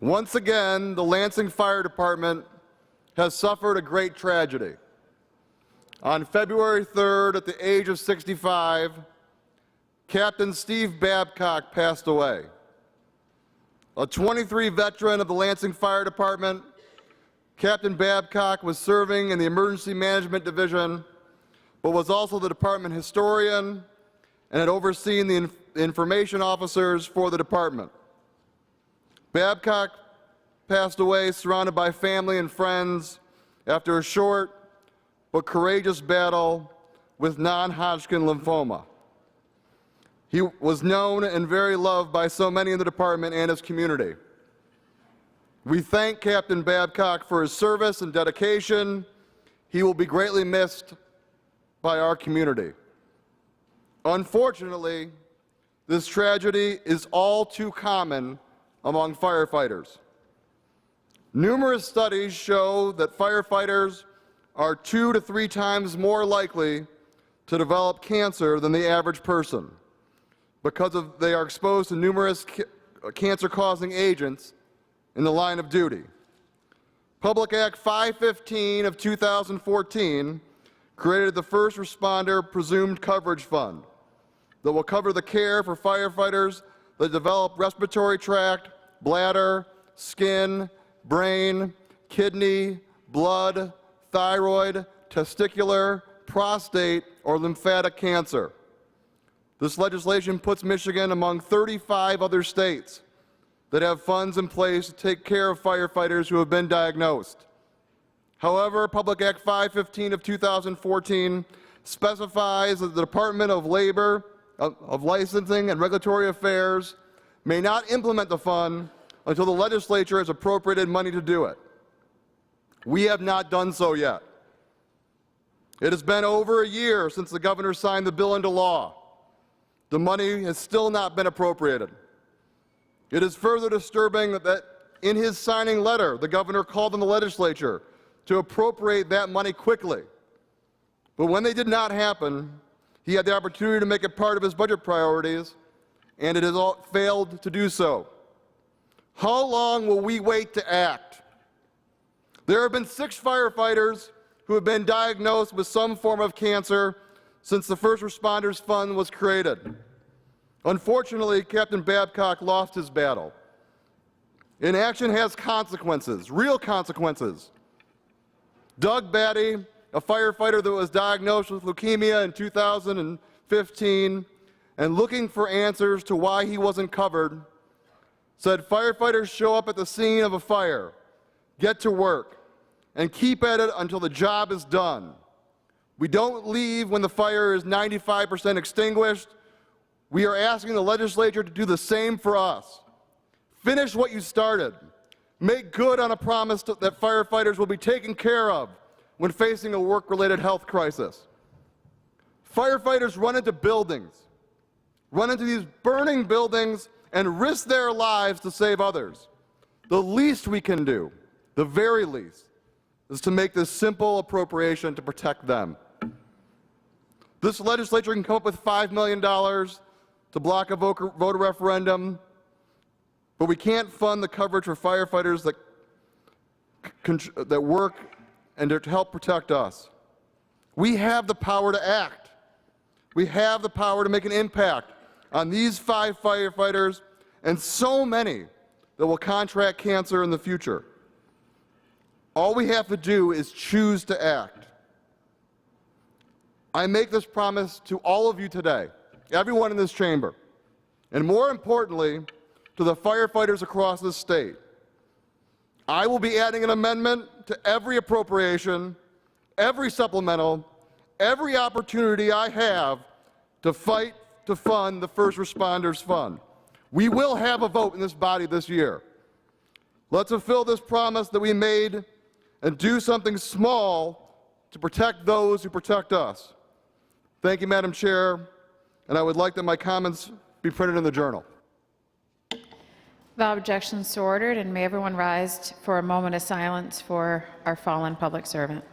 Once again, the Lansing Fire Department has suffered a great tragedy. On February 3rd, at the age of 65, Captain Steve Babcock passed away. A 23 veteran of the Lansing Fire Department, Captain Babcock was serving in the Emergency Management Division, but was also the department historian and had overseen the information officers for the department. Babcock passed away surrounded by family and friends after a short but courageous battle with non-Hodgkin lymphoma. He was known and very loved by so many in the department and his community. We thank Captain Babcock for his service and dedication. He will be greatly missed by our community. Unfortunately, this tragedy is all too common among firefighters. Numerous studies show that firefighters are 2 to 3 times more likely to develop cancer than the average person because they are exposed to numerous cancer-causing agents in the line of duty. Public Act 515 of 2014 created the First Responder Presumed Coverage Fund that will cover the care for firefighters that develop respiratory tract, bladder, skin, brain, kidney, blood, thyroid, testicular, prostate, or lymphatic cancer. This legislation puts Michigan among 35 other states that have funds in place to take care of firefighters who have been diagnosed. However, Public Act 515 of 2014 specifies that the Department of Labor, of Licensing and Regulatory Affairs may not implement the fund until the legislature has appropriated money to do it. We have not done so yet. It has been over a year since the governor signed the bill into law. The money has still not been appropriated. It is further disturbing that in his signing letter, the governor called on the legislature to appropriate that money quickly. But when they did not happen, he had the opportunity to make it part of his budget priorities, and it has failed to do so. How long will we wait to act? There have been 6 firefighters who have been diagnosed with some form of cancer since the First Responders Fund was created. Unfortunately, Captain Babcock lost his battle. Inaction has consequences, real consequences. Doug Batty, a firefighter that was diagnosed with leukemia in 2015 and looking for answers to why he wasn't covered, said firefighters show up at the scene of a fire, get to work, and keep at it until the job is done. We don't leave when the fire is 95% extinguished. We are asking the legislature to do the same for us. Finish what you started. Make good on a promise that firefighters will be taken care of when facing a work-related health crisis. Firefighters run into buildings, run into these burning buildings, and risk their lives to save others. The least we can do, the very least, is to make this simple appropriation to protect them. This legislature can come up with $5 million to block a voter referendum, but we can't fund the coverage for firefighters that work and to help protect us. We have the power to act. We have the power to make an impact on these 5 firefighters and so many that will contract cancer in the future. All we have to do is choose to act. I make this promise to all of you today, everyone in this chamber, and more importantly, to the firefighters across this state. I will be adding an amendment to every appropriation, every supplemental, every opportunity I have to fight to fund the First Responders Fund. We will have a vote in this body this year. Let's fulfill this promise that we made and do something small to protect those who protect us. Thank you, Madam Chair, and I would like that my comments be printed in the Journal. Without objection, so ordered, and may everyone rise for a moment of silence for our fallen public servant.